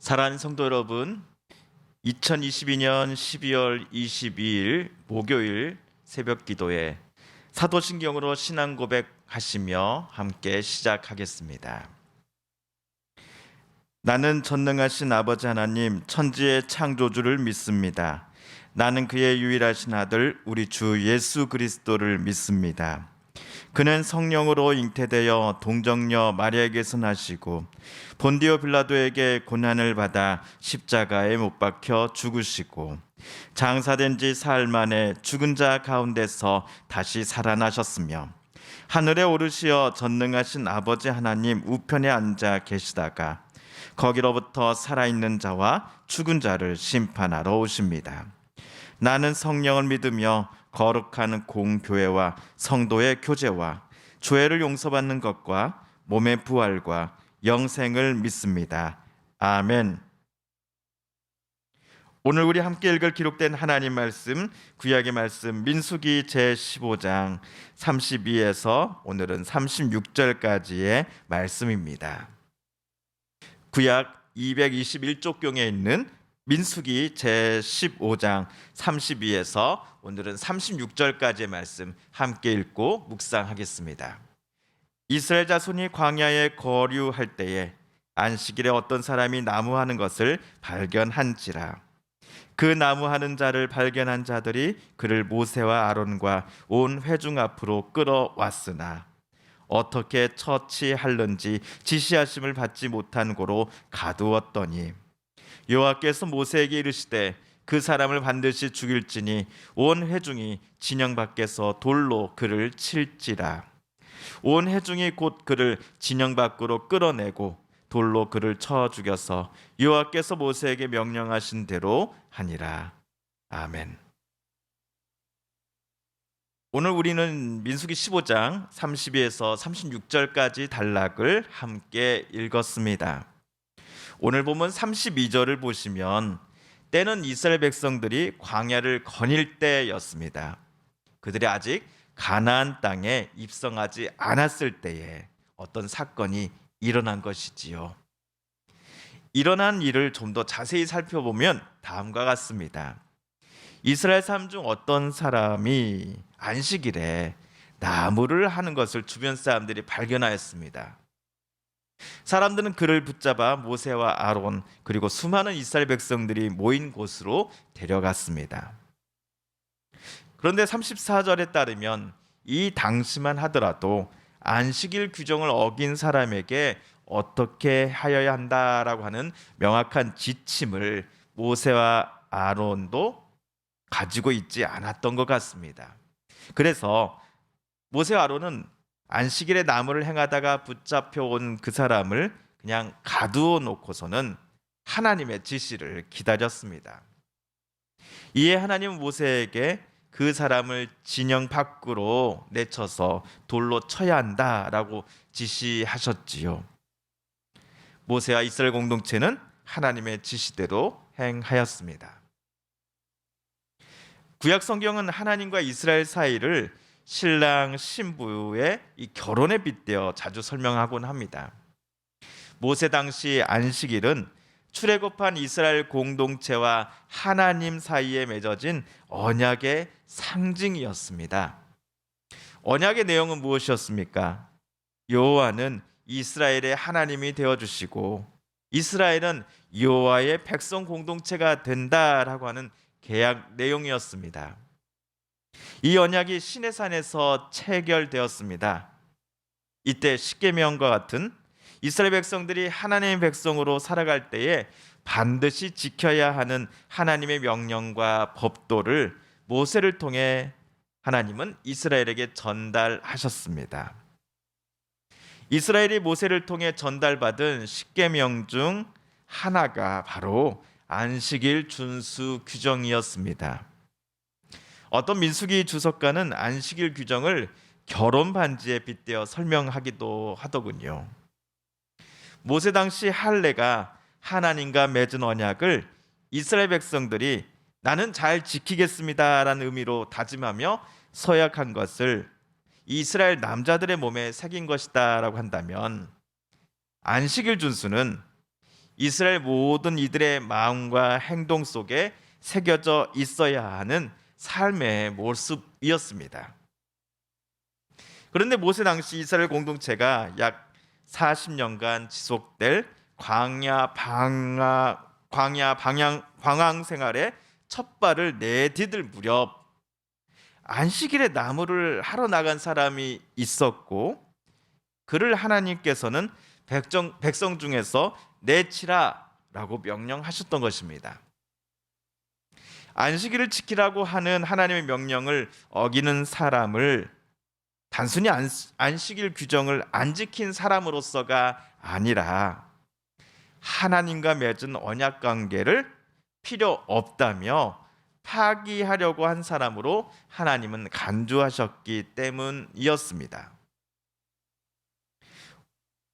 사랑하는 성도 여러분, 2022년 12월 22일 목요일 새벽 기도에 사도신경으로 신앙 고백하시며 함께 시작하겠습니다. 나는 전능하신 아버지 하나님 천지의 창조주를 믿습니다. 나는 그의 유일하신 아들 우리 주 예수 그리스도를 믿습니다. 그는 성령으로 잉태되어 동정녀 마리아에게서 나시고 본디오 빌라도에게 고난을 받아 십자가에 못 박혀 죽으시고 장사된 지 사흘 만에 죽은 자 가운데서 다시 살아나셨으며 하늘에 오르시어 전능하신 아버지 하나님 우편에 앉아 계시다가 거기로부터 살아있는 자와 죽은 자를 심판하러 오십니다. 나는 성령을 믿으며 거룩한 공교회와 성도의 교제와 죄를 용서받는 것과 몸의 부활과 영생을 믿습니다. 아멘. 오늘 우리 함께 읽을 기록된 하나님 말씀, 구약의 말씀 민수기 제15장 32에서 오늘은 36절까지의 말씀입니다. 구약 221쪽경에 있는 민수기 제15장 32에서 오늘은 36절까지의 말씀 함께 읽고 묵상하겠습니다. 이스라엘 자손이 광야에 거류할 때에 안식일에 어떤 사람이 나무하는 것을 발견한지라. 그 나무하는 자를 발견한 자들이 그를 모세와 아론과 온 회중 앞으로 끌어왔으나 어떻게 처치할는지 지시하심을 받지 못한 고로 가두었더니 여호와께서 모세에게 이르시되 그 사람을 반드시 죽일지니 온 회중이 진영 밖에서 돌로 그를 칠지라. 온 회중이 곧 그를 진영 밖으로 끌어내고 돌로 그를 쳐 죽여서 여호와께서 모세에게 명령하신 대로 하니라. 아멘. 오늘 우리는 민수기 15장 32에서 36절까지 단락을 함께 읽었습니다. 오늘 보면 32절을 보시면 때는 이스라엘 백성들이 광야를 거닐 때였습니다. 그들이 아직 가나안 땅에 입성하지 않았을 때에 어떤 사건이 일어난 것이지요. 일어난 일을 좀 더 자세히 살펴보면 다음과 같습니다. 이스라엘 사람 중 어떤 사람이 안식일에 나무를 하는 것을 주변 사람들이 발견하였습니다. 사람들은 그를 붙잡아 모세와 아론 그리고 수많은 이스라엘 백성들이 모인 곳으로 데려갔습니다. 그런데 34절에 따르면 이 당시만 하더라도 안식일 규정을 어긴 사람에게 어떻게 하여야 한다라고 하는 명확한 지침을 모세와 아론도 가지고 있지 않았던 것 같습니다. 그래서 모세와 아론은 안식일에 나무를 행하다가 붙잡혀 온 그 사람을 그냥 가두어 놓고서는 하나님의 지시를 기다렸습니다. 이에 하나님은 모세에게 그 사람을 진영 밖으로 내쳐서 돌로 쳐야 한다라고 지시하셨지요. 모세와 이스라엘 공동체는 하나님의 지시대로 행하였습니다. 구약 성경은 하나님과 이스라엘 사이를 신랑 신부의 이 결혼에 빗대어 자주 설명하곤 합니다. 모세 당시 안식일은 출애굽한 이스라엘 공동체와 하나님 사이에 맺어진 언약의 상징이었습니다. 언약의 내용은 무엇이었습니까? 여호와는 이스라엘의 하나님이 되어주시고 이스라엘은 여호와의 백성 공동체가 된다라고 하는 계약 내용이었습니다. 이 언약이 시내산에서 체결되었습니다. 이때 십계명과 같은 이스라엘 백성들이 하나님의 백성으로 살아갈 때에 반드시 지켜야 하는 하나님의 명령과 법도를 모세를 통해 하나님은 이스라엘에게 전달하셨습니다. 이스라엘이 모세를 통해 전달받은 십계명 중 하나가 바로 안식일 준수 규정이었습니다. 어떤 민수기 주석가는 안식일 규정을 결혼 반지에 빗대어 설명하기도 하더군요. 모세 당시 할례가 하나님과 맺은 언약을 이스라엘 백성들이 나는 잘 지키겠습니다라는 의미로 다짐하며 서약한 것을 이스라엘 남자들의 몸에 새긴 것이다라고 한다면 안식일 준수는 이스라엘 모든 이들의 마음과 행동 속에 새겨져 있어야 하는 삶의 모습이었습니다. 그런데 모세 당시 이스라엘 공동체가 약 40년간 지속될 광야 방황 생활에 첫 발을 내디딜 무렵 안식일에 나무를 하러 나간 사람이 있었고, 그를 하나님께서는 백성 중에서 내치라라고 명령하셨던 것입니다. 안식일을 지키라고 하는 하나님의 명령을 어기는 사람을 단순히 안식일 규정을 안 지킨 사람으로서가 아니라 하나님과 맺은 언약 관계를 필요 없다며 파기하려고 한 사람으로 하나님은 간주하셨기 때문이었습니다.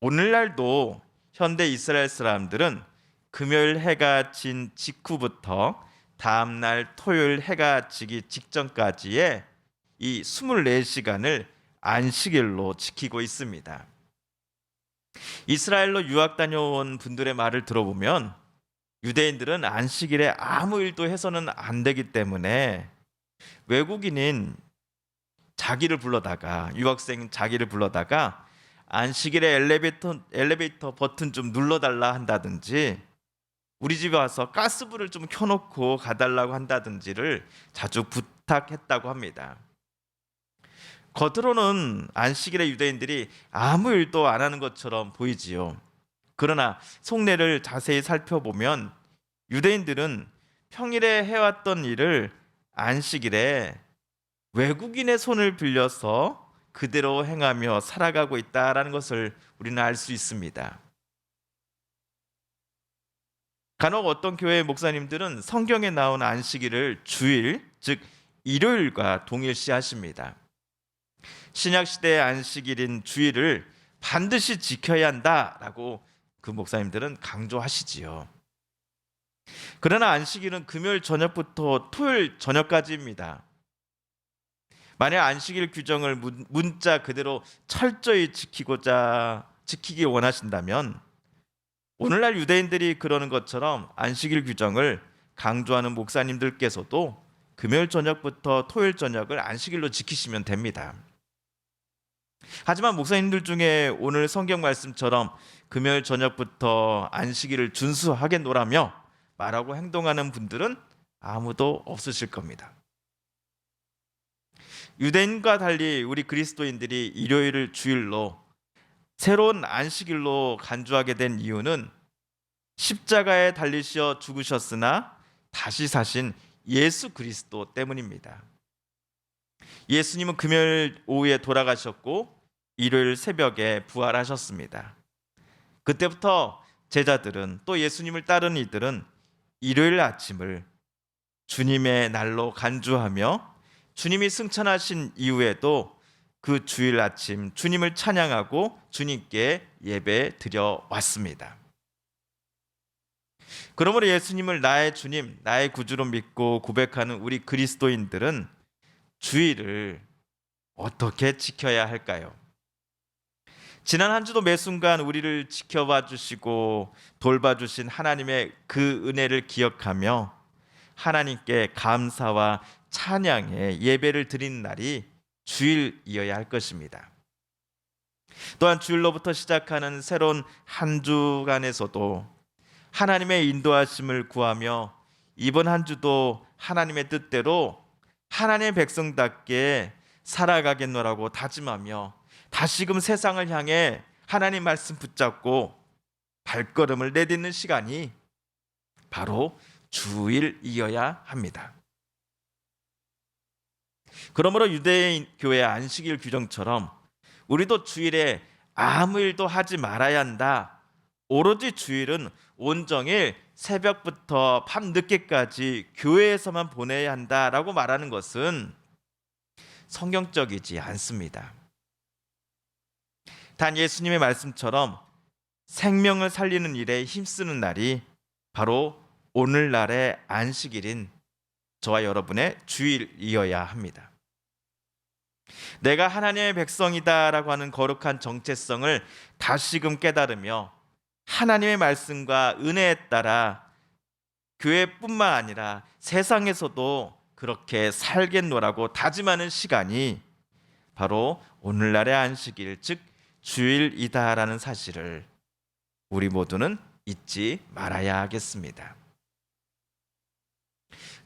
오늘날도 현대 이스라엘 사람들은 금요일 해가 진 직후부터 다음 날 토요일 해가 지기 직전까지의 이 24시간을 안식일로 지키고 있습니다. 이스라엘로 유학 다녀온 분들의 말을 들어보면 유대인들은 안식일에 아무 일도 해서는 안 되기 때문에 외국인인 유학생 자기를 불러다가 안식일에 엘리베이터 버튼 좀 눌러달라 한다든지, 우리 집에 와서 가스불을 좀 켜놓고 가달라고 한다든지를 자주 부탁했다고 합니다. 겉으로는 안식일에 유대인들이 아무 일도 안 하는 것처럼 보이지요. 그러나 속내를 자세히 살펴보면 유대인들은 평일에 해왔던 일을 안식일에 외국인의 손을 빌려서 그대로 행하며 살아가고 있다라는 것을 우리는 알 수 있습니다. 간혹 어떤 교회 목사님들은 성경에 나온 안식일을 주일, 즉 일요일과 동일시하십니다. 신약 시대의 안식일인 주일을 반드시 지켜야 한다라고 그 목사님들은 강조하시지요. 그러나 안식일은 금요일 저녁부터 토요일 저녁까지입니다. 만약 안식일 규정을 문자 그대로 철저히 지키기 원하신다면 오늘날 유대인들이 그러는 것처럼 안식일 규정을 강조하는 목사님들께서도 금요일 저녁부터 토요일 저녁을 안식일로 지키시면 됩니다. 하지만 목사님들 중에 오늘 성경 말씀처럼 금요일 저녁부터 안식일을 준수하겠노라며 말하고 행동하는 분들은 아무도 없으실 겁니다. 유대인과 달리 우리 그리스도인들이 일요일을 주일로, 새로운 안식일로 간주하게 된 이유는 십자가에 달리셔 죽으셨으나 다시 사신 예수 그리스도 때문입니다. 예수님은 금요일 오후에 돌아가셨고 일요일 새벽에 부활하셨습니다. 그때부터 제자들은, 또 예수님을 따르는 이들은 일요일 아침을 주님의 날로 간주하며 주님이 승천하신 이후에도 그 주일 아침 주님을 찬양하고 주님께 예배 드려 왔습니다. 그러므로 예수님을 나의 주님, 나의 구주로 믿고 고백하는 우리 그리스도인들은 주일을 어떻게 지켜야 할까요? 지난 한 주도 매 순간 우리를 지켜봐 주시고 돌봐 주신 하나님의 그 은혜를 기억하며 하나님께 감사와 찬양의 예배를 드리는 날이 주일이어야 할 것입니다. 또한 주일로부터 시작하는 새로운 한 주간에서도 하나님의 인도하심을 구하며 이번 한 주도 하나님의 뜻대로 하나님의 백성답게 살아가겠노라고 다짐하며 다시금 세상을 향해 하나님 말씀 붙잡고 발걸음을 내딛는 시간이 바로 주일이어야 합니다. 그러므로 유대인 교회의 안식일 규정처럼 우리도 주일에 아무 일도 하지 말아야 한다, 오로지 주일은 온종일 새벽부터 밤늦게까지 교회에서만 보내야 한다라고 말하는 것은 성경적이지 않습니다. 단 예수님의 말씀처럼 생명을 살리는 일에 힘쓰는 날이 바로 오늘날의 안식일인 저와 여러분의 주일이어야 합니다. 내가 하나님의 백성이다라고 하는 거룩한 정체성을 다시금 깨달으며 하나님의 말씀과 은혜에 따라 교회뿐만 아니라 세상에서도 그렇게 살겠노라고 다짐하는 시간이 바로 오늘날의 안식일, 즉 주일이다라는 사실을 우리 모두는 잊지 말아야 하겠습니다.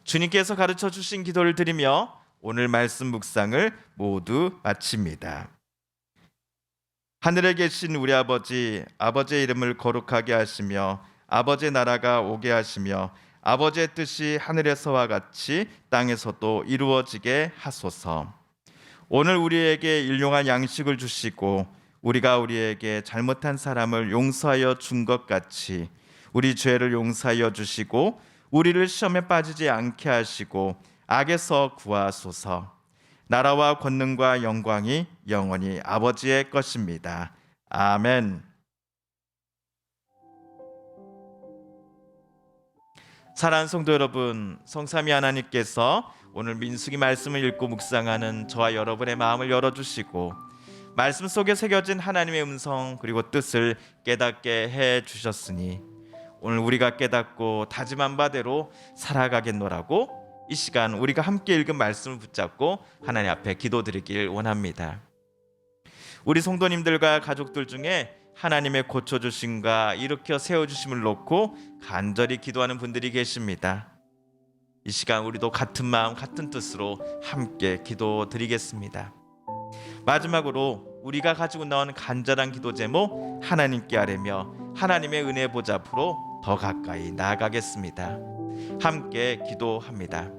주님께서 가르쳐 주신 기도를 드리며 오늘 말씀 묵상을 모두 마칩니다. 하늘에 계신 우리 아버지, 아버지의 이름을 거룩하게 하시며 아버지의 나라가 오게 하시며 아버지의 뜻이 하늘에서와 같이 땅에서도 이루어지게 하소서. 오늘 우리에게 일용할 양식을 주시고 우리가 우리에게 잘못한 사람을 용서하여 준 것 같이 우리 죄를 용서하여 주시고 우리를 시험에 빠지지 않게 하시고 악에서 구하소서. 나라와 권능과 영광이 영원히 아버지의 것입니다. 아멘. 사랑하는 성도 여러분, 성삼위 하나님께서 오늘 민수기 말씀을 읽고 묵상하는 저와 여러분의 마음을 열어주시고 말씀 속에 새겨진 하나님의 음성 그리고 뜻을 깨닫게 해주셨으니 오늘 우리가 깨닫고 다짐한 바대로 살아가겠노라고 이 시간 우리가 함께 읽은 말씀을 붙잡고 하나님 앞에 기도드리길 원합니다. 우리 성도님들과 가족들 중에 하나님의 고쳐주심과 일으켜 세워주심을 놓고 간절히 기도하는 분들이 계십니다. 이 시간 우리도 같은 마음 같은 뜻으로 함께 기도드리겠습니다. 마지막으로 우리가 가지고 나온 간절한 기도 제목 하나님께 아뢰며 하나님의 은혜 보좌 앞으로 더 가까이 나아가겠습니다. 함께 기도합니다.